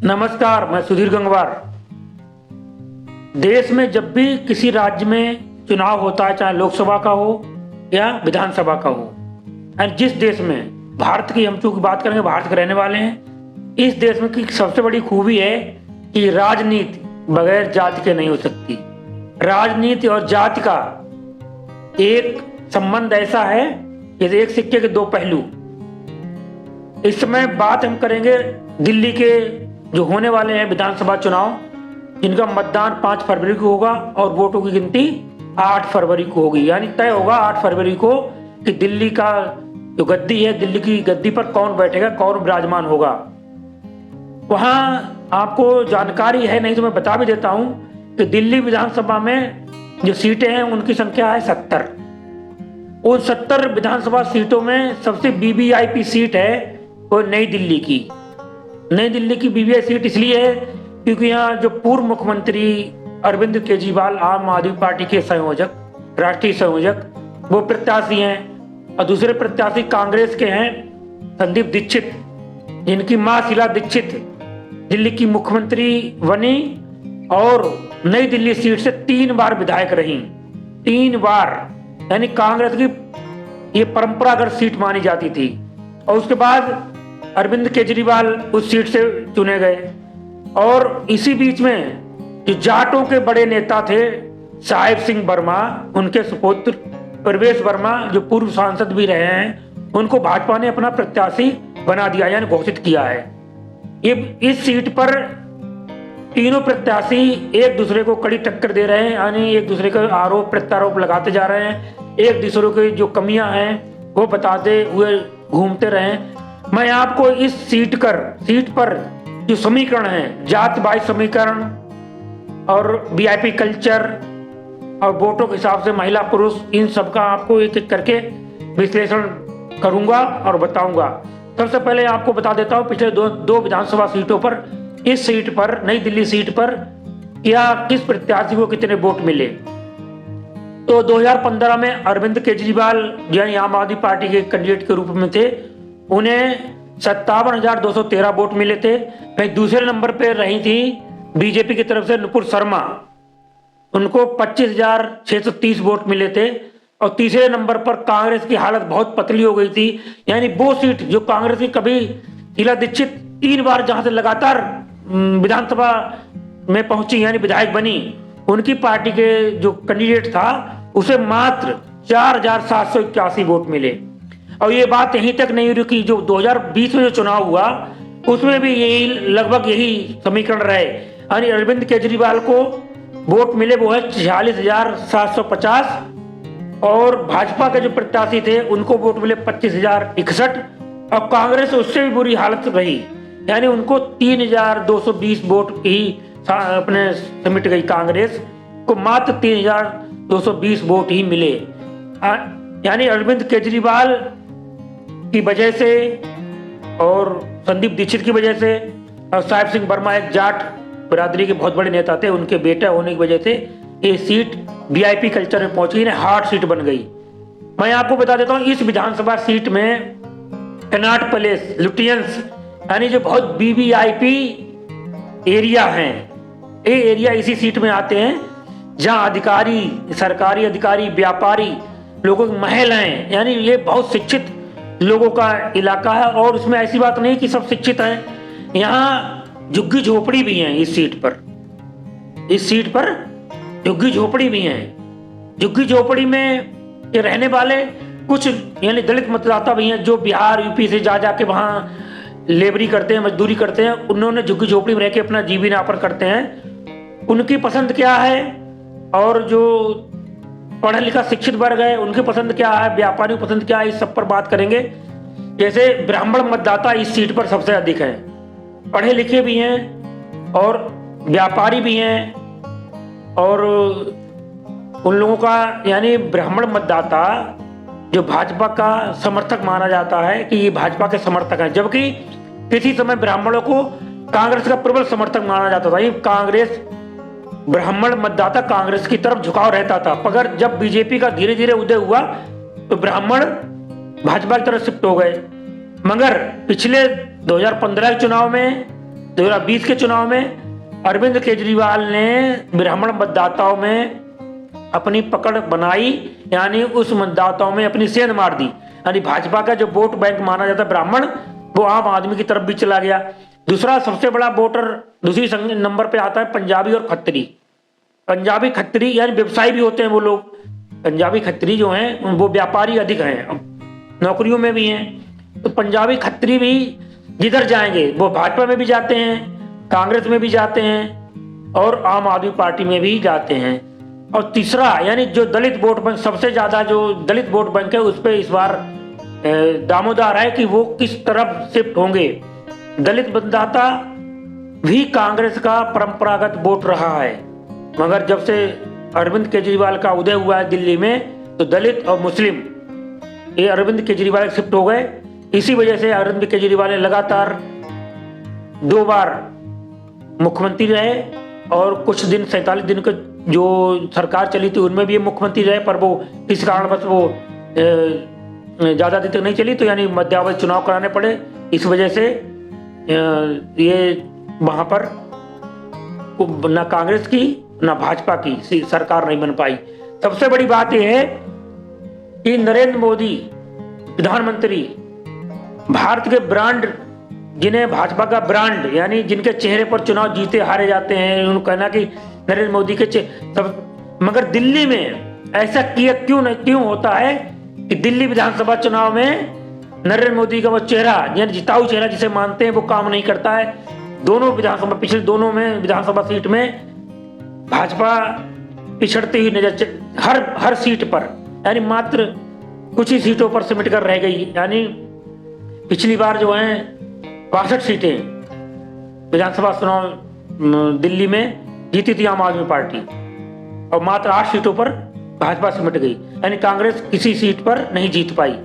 नमस्कार, मैं सुधीर गंगवार। देश में जब भी किसी राज्य में चुनाव होता है, चाहे लोकसभा का हो या विधानसभा का हो, और जिस देश में भारत की हम चूंकि बात करेंगे, भारत के रहने वाले हैं, इस देश में की सबसे बड़ी खूबी है कि राजनीति बगैर जाति के नहीं हो सकती। राजनीति और जाति का एक संबंध ऐसा है कि एक सिक्के के दो पहलू। इस समय बात हम करेंगे दिल्ली के जो होने वाले हैं विधानसभा चुनाव, जिनका मतदान 5 फरवरी को होगा और वोटों की गिनती 8 फरवरी को होगी। यानी तय होगा 8 फरवरी को कि दिल्ली का जो गद्दी है, दिल्ली की गद्दी पर कौन बैठेगा, कौन विराजमान होगा। वहां आपको जानकारी है नहीं तो मैं बता भी देता हूं कि दिल्ली विधानसभा में जो सीटें हैं उनकी संख्या है 70। उन 70 विधानसभा सीटों में सबसे वीवीआईपी सीट है वो नई दिल्ली की। नई दिल्ली की वीवीआई सीट इसलिए है क्योंकि यहाँ जो पूर्व मुख्यमंत्री अरविंद केजरीवाल, आम आदमी पार्टी के संयोजक, राष्ट्रीय संयोजक, वो प्रत्याशी हैं, और दूसरे प्रत्याशी कांग्रेस के हैं संदीप दीक्षित, जिनकी मां शीला दीक्षित दिल्ली की मुख्यमंत्री बनी और नई दिल्ली सीट से 3 बार विधायक रही। 3 बार, यानी कांग्रेस की ये परंपरागत सीट मानी जाती थी। और उसके बाद अरविंद केजरीवाल उस सीट से चुने गए। और इसी बीच में जो जाटों के बड़े नेता थे साहिब सिंह वर्मा, उनके सुपुत्र प्रवेश वर्मा जो पूर्व सांसद भी रहे हैं, उनको भाजपा ने अपना प्रत्याशी बना दिया, यानी घोषित किया है। ये इस सीट पर तीनों प्रत्याशी एक दूसरे को कड़ी टक्कर दे रहे हैं, यानी एक दूसरे का आरोप प्रत्यारोप लगाते जा रहे हैं, एक दूसरे की जो कमियां हैं वो बताते हुए घूमते रहे। मैं आपको इस सीट पर जो समीकरण है, जात बाई समीकरण और वीआईपी कल्चर और वोटों के हिसाब से महिला पुरुष, इन सब का आपको एक एक करके विश्लेषण करूंगा और बताऊंगा। सबसे पहले आपको बता देता हूं पिछले दो विधानसभा सीटों पर, इस सीट पर, नई दिल्ली सीट पर या किस प्रत्याशी को कितने वोट मिले। तो 2015 में अरविंद केजरीवाल यानी आम आदमी पार्टी के कैंडिडेट के रूप में थे, उन्हें 57,213 वोट मिले थे। वहीं दूसरे नंबर पर रही थी बीजेपी की तरफ से नुपुर शर्मा, उनको 25,630 वोट मिले थे। और तीसरे नंबर पर कांग्रेस की हालत बहुत पतली हो गई थी, यानी वो सीट जो कांग्रेस की कभी शीला दीक्षित 3 बार जहां से लगातार विधानसभा में पहुंची यानी विधायक बनी, उनकी पार्टी के जो कैंडिडेट था उसे मात्र 4,781 वोट मिले। और ये बात यहीं तक नहीं रुकी, जो 2020 में जो चुनाव हुआ उसमें भी यही लगभग यही समीकरण रहे, यानी अरविंद केजरीवाल को वोट मिले वो है 46,750 और भाजपा के जो प्रत्याशी थे उनको वोट मिले 25,061 और कांग्रेस उससे भी बुरी हालत रही, यानी उनको 3,220 वोट ही अपने समेट गई। कांग्रेस को मात्र 3,220 वोट ही मिले। यानी अरविंद केजरीवाल की वजह से और संदीप दीक्षित की वजह से और साहिब सिंह वर्मा एक जाट बिरादरी के बहुत बड़े नेता थे, उनके बेटा होने की वजह से ये सीट वीआईपी कल्चर में पहुंच गई, हार्ड सीट बन गई। मैं आपको बता देता हूं इस विधानसभा सीट में कनॉट पैलेस, लुटियंस, यानी जो बहुत वीवीआईपी एरिया हैं, ये एरिया इसी सीट में आते हैं जहां अधिकारी, सरकारी अधिकारी, व्यापारी लोगों के महल हैं, यानी ये बहुत शिक्षित लोगों का इलाका है। और उसमें ऐसी बात नहीं कि सब शिक्षित हैं, यहाँ झुग्गी झोपड़ी भी हैं। इस सीट पर झुग्गी झोपड़ी भी हैं। झुग्गी झोपड़ी में ये रहने वाले कुछ यानी दलित मतदाता भी हैं जो बिहार यूपी से जा के वहाँ लेबरी करते हैं, मजदूरी करते हैं। उन्होंने झुग्गी झोपड़ी में रह के अपना जीवनयापन करते हैं। उनकी पसंद क्या है और जो पढ़ा लिखा शिक्षित वर्ग है उनकी पसंद क्या है, व्यापारी की पसंद क्या है, इस सब पर बात करेंगे। जैसे ब्राह्मण मतदाता इस सीट पर सबसे अधिक है, पढ़े लिखे भी हैं और व्यापारी भी हैं। और उन लोगों का यानी ब्राह्मण मतदाता जो भाजपा का समर्थक माना जाता है कि ये भाजपा के समर्थक हैं, जबकि किसी समय ब्राह्मणों को कांग्रेस का प्रबल समर्थक माना जाता था। ये कांग्रेस ब्राह्मण मतदाता कांग्रेस की तरफ झुकाव रहता था, मगर जब बीजेपी का धीरे धीरे उदय हुआ तो ब्राह्मण भाजपा की तरफ शिफ्ट हो गए। मगर पिछले 2015 के चुनाव में 2020 के चुनाव में अरविंद केजरीवाल ने ब्राह्मण मतदाताओं में अपनी पकड़ बनाई, यानी उस मतदाताओं में अपनी सेंध मार दी। यानी भाजपा का जो वोट बैंक माना जाता है ब्राह्मण, वो आम आदमी की तरफ भी चला गया। दूसरा सबसे बड़ा वोटर दूसरी नंबर पे आता है पंजाबी और खत्री। पंजाबी खत्री यानी व्यवसायी भी होते हैं वो लोग। पंजाबी खत्री जो हैं वो व्यापारी अधिक हैं, नौकरियों में भी हैं। तो पंजाबी खत्री भी जिधर जाएंगे वो भाजपा में भी जाते हैं, कांग्रेस में भी जाते हैं और आम आदमी पार्टी में भी जाते हैं। और तीसरा यानी जो दलित वोट बैंक, सबसे ज्यादा जो दलित वोट बैंक है उस पर इस बार दामोदार है कि वो किस तरफ शिफ्ट होंगे। दलित मतदाता भी कांग्रेस का परंपरागत वोट रहा है, मगर जब से अरविंद केजरीवाल का उदय हुआ है दिल्ली में, तो दलित और मुस्लिम ये अरविंद केजरीवाल शिफ्ट हो गए। इसी वजह से अरविंद केजरीवाल ने लगातार 2 बार मुख्यमंत्री रहे और कुछ दिन 47 दिन का जो सरकार चली थी उनमें भी ये मुख्यमंत्री रहे, पर वो किस कारणवश वो ज़्यादा दिन तक नहीं चली, तो यानी मध्यावधि चुनाव कराने पड़े। इस वजह से ये वहाँ पर न कांग्रेस की न भाजपा की सरकार नहीं बन पाई। सबसे बड़ी बात यह है कि नरेंद्र मोदी प्रधानमंत्री भारत के ब्रांड, जिन्हें भाजपा का ब्रांड यानी जिनके चेहरे पर चुनाव जीते हारे जाते हैं, उनको कहना कि नरेंद्र मोदी के सब, मगर दिल्ली में ऐसा क्यों होता है कि दिल्ली विधानसभा चुनाव में नरेंद्र मोदी का वो चेहरा यानी जिताऊ चेहरा जिसे मानते हैं वो काम नहीं करता है। दोनों विधानसभा, पिछले दोनों में विधानसभा सीट में भाजपा पिछड़ती हुई नजर, हर सीट पर, यानी मात्र कुछ ही सीटों पर सिमट कर रह गई। यानी पिछली बार जो है 62 सीटें विधानसभा चुनाव दिल्ली में जीती थी आम आदमी पार्टी और मात्र 8 सीटों पर भाजपा सिमट गई, यानी कांग्रेस किसी सीट पर नहीं जीत पाई।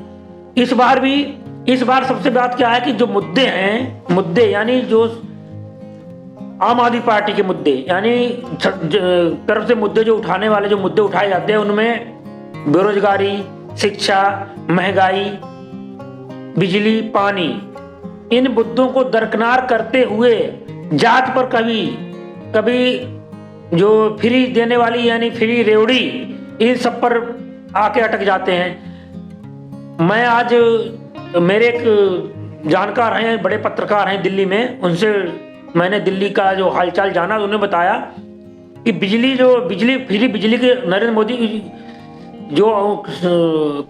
इस बार सबसे बात क्या है कि जो मुद्दे यानी जो आम आदमी पार्टी के मुद्दे, यानी तरफ से मुद्दे जो उठाने वाले जो मुद्दे उठाए जाते हैं उनमें बेरोजगारी, शिक्षा, महंगाई, बिजली, पानी, इन मुद्दों को दरकिनार करते हुए जात पर कभी जो फ्री देने वाली यानी फ्री रेवड़ी, इन सब पर आके अटक जाते हैं। मैं आज मेरे एक जानकार हैं, बड़े पत्रकार हैं दिल्ली में, उनसे मैंने दिल्ली का जो हालचाल जाना, उन्होंने बताया कि फ्री बिजली के नरेंद्र मोदी जो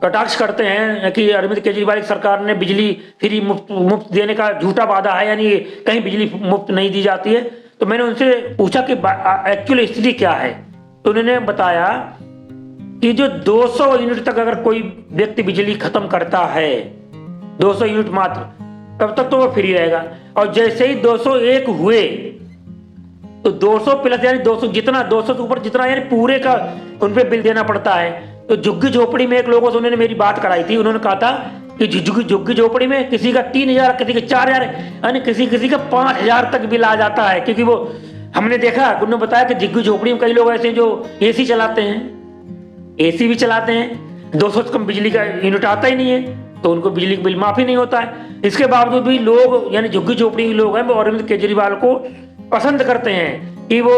कटाक्ष करते हैं कि अरविंद केजरीवाल की सरकार ने बिजली फ्री मुफ्त देने का झूठा वादा है, यानी कहीं बिजली मुफ्त नहीं दी जाती है। तो मैंने उनसे पूछा कि एक्चुअल स्थिति क्या है, तो उन्होंने बताया कि जो 200 यूनिट तक अगर कोई व्यक्ति बिजली खत्म करता है, 200 यूनिट मात्र, तब तक तो वो फ्री रहेगा। और जैसे ही 201 हुए तो 200 प्लस यानी 200 से ऊपर जितना यानी पूरे का उन पे बिल देना पड़ता है। तो झुग्गी झोपड़ी में एक लोगों से उन्होंने मेरी बात कराई थी, उन्होंने कहा था कि झुग्गी झोपड़ी में किसी का 3000, किसी का 4000, यानी किसी का 5000 तक बिल आ जाता है। क्योंकि वो हमने देखा, उन्होंने बताया कि झुग्गी झोपड़ी में कई लोग ऐसे जो एसी चलाते हैं, एसी भी चलाते हैं, 200 से कम बिजली का यूनिट आता ही नहीं है, तो उनको बिजली का बिल माफी नहीं होता है। इसके बावजूद भी लोग यानी झुग्गी झोपड़ी के लोग हैं वो अरविंद केजरीवाल को पसंद करते हैं कि वो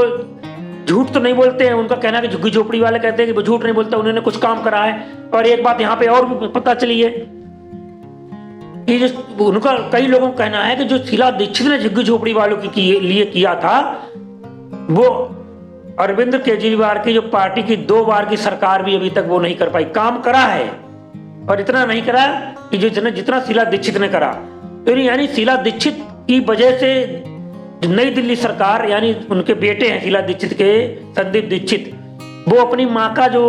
झूठ तो नहीं बोलते हैं। उनका कहना है कि झुग्गी झोपड़ी वाले कहते हैं कि वो झूठ नहीं बोलता, उन्होंने कुछ काम करा है। और एक बात यहाँ पे और भी पता चली है कि जो उनका कई लोगों का कहना है कि जो शीला दीक्षित ने झुग्गी झोपड़ी वालों के लिए किया था, वो अरविंद केजरीवाल की जो पार्टी की 2 बार की सरकार भी अभी तक वो नहीं कर पाई। काम करा है और इतना नहीं करा कि जितना शीला दीक्षित ने करा। तो यानी शीला दीक्षित की वजह से नई दिल्ली सरकार, यानी उनके बेटे हैं शीला दीक्षित के, संदीप दीक्षित, वो अपनी मां का जो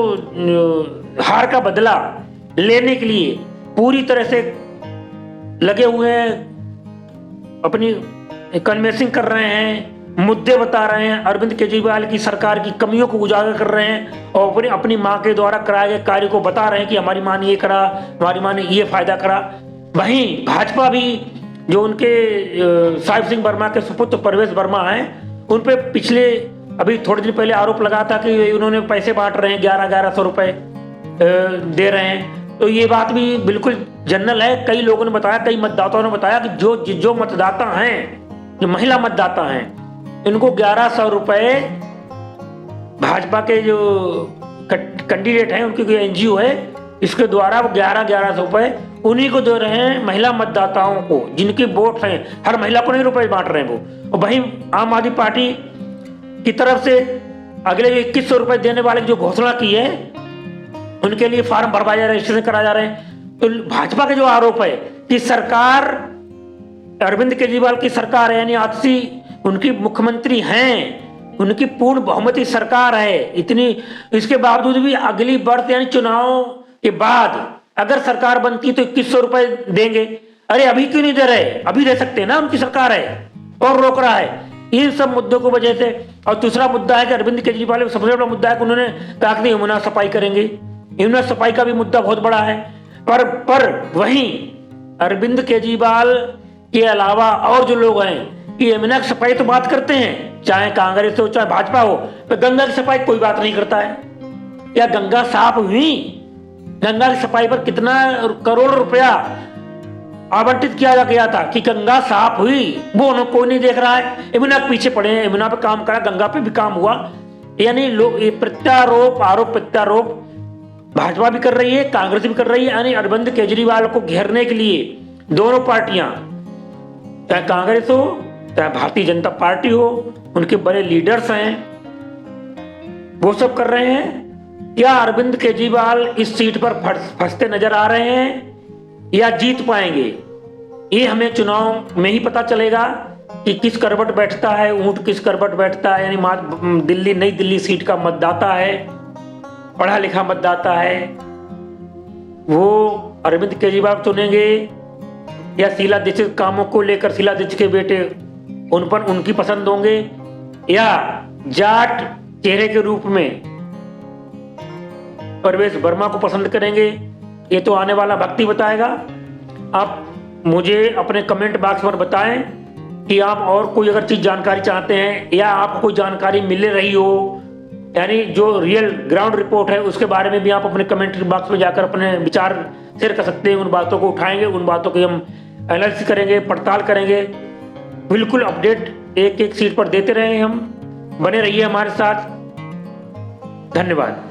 हार का बदला लेने के लिए पूरी तरह से लगे हुए हैं, अपनी कन्वेंसिंग कर रहे हैं, मुद्दे बता रहे हैं, अरविंद केजरीवाल की सरकार की कमियों को उजागर कर रहे हैं और अपनी मां के द्वारा कराए गए कार्य को बता रहे हैं कि हमारी मां ने ये करा, हमारी मां ने ये फायदा करा। वहीं भाजपा भी जो उनके साहिब सिंह वर्मा के सुपुत्र परवेश वर्मा हैं, उन पे पिछले अभी थोड़े दिन पहले आरोप लगा था कि उन्होंने पैसे बांट रहे हैं, 1100 रुपए दे रहे हैं। तो ये बात भी बिल्कुल जनरल है। कई लोगों ने बताया, कई मतदाताओं ने बताया कि जो मतदाता हैं जो महिला मतदाता हैं इनको 1100 रुपये भाजपा के जो कैंडिडेट हैं उनकी कोई एनजीओ है इसके द्वारा वो 1100 रुपये उन्हीं को दे रहे हैं महिला मतदाताओं को जिनके वोट हैं। हर महिला को नहीं रुपए बांट रहे हैं वो। और वहीं आम आदमी पार्टी की तरफ से अगले 2100 रुपये देने वाले जो घोषणा की है उनके लिए फार्म भरवाए जा रहे हैं, रजिस्ट्रेशन कराए जा रहे हैं। तो भाजपा के जो आरोप है कि सरकार अरविंद केजरीवाल की सरकार है यानी आजसी उनकी मुख्यमंत्री हैं, उनकी पूर्ण बहुमती सरकार है, इतनी इसके बावजूद भी अगली बढ़त यानी चुनाव के बाद अगर सरकार बनती तो 2100 रुपए देंगे। अरे अभी क्यों नहीं दे रहे? अभी दे सकते हैं ना, उनकी सरकार है और रोक रहा है इन सब मुद्दों को वजह से। और दूसरा मुद्दा है कि अरविंद केजरीवाल सबसे बड़ा मुद्दा है कि उन्होंने कहा कि यमुना सफाई करेंगे। यमुना सफाई का भी मुद्दा बहुत बड़ा है। पर वहीं अरविंद केजरीवाल के अलावा और जो लोग हैं कि यमुना की सफाई तो बात करते हैं, चाहे कांग्रेस हो चाहे भाजपा हो, तो गंगा की सफाई कोई बात नहीं करता है। या गंगा साफ हुई? गंगा की सफाई पर कितना करोड़ रुपया आवंटित किया गया था कि गंगा साफ हुई, वो कोई नहीं देख रहा है। यमुना के पीछे पड़े हैं, यमुना पे काम करा, गंगा पे भी काम हुआ। यानी लोग प्रत्यारोप आरोप प्रत्यारोप भाजपा भी कर रही है, कांग्रेस भी कर रही है। यानी अरविंद केजरीवाल को घेरने के लिए दोनों पार्टियां, चाहे कांग्रेस हो चाहे भारतीय जनता पार्टी हो, उनके बड़े लीडर्स हैं, वो सब कर रहे हैं। क्या अरविंद केजरीवाल इस सीट पर फंसते नजर आ रहे हैं या जीत पाएंगे? ये हमें चुनाव में ही पता चलेगा कि किस करवट बैठता है ऊंट, किस करवट बैठता है। यानी दिल्ली नई दिल्ली सीट का मतदाता है, पढ़ा लिखा मतदाता है, वो अरविंद केजरीवाल चुनेंगे या शीला दीक्षित कामों को लेकर शीला दीक्षित के बेटे उन पर उनकी पसंद होंगे, या जाट चेहरे के रूप में परवेश वर्मा को पसंद करेंगे? ये तो आने वाला वक्त ही बताएगा। आप मुझे अपने कमेंट बॉक्स पर बताएं कि आप और कोई अगर चीज जानकारी चाहते हैं या आपको कोई जानकारी मिल रही हो, यानी जो रियल ग्राउंड रिपोर्ट है उसके बारे में भी आप अपने कमेंट बॉक्स में जाकर अपने विचार शेयर कर सकते हैं। उन बातों को उठाएंगे, उन बातों की हम एनालिसिस करेंगे, पड़ताल करेंगे। बिल्कुल अपडेट एक एक सीट पर देते रहे हम, बने रहिए हमारे साथ। धन्यवाद।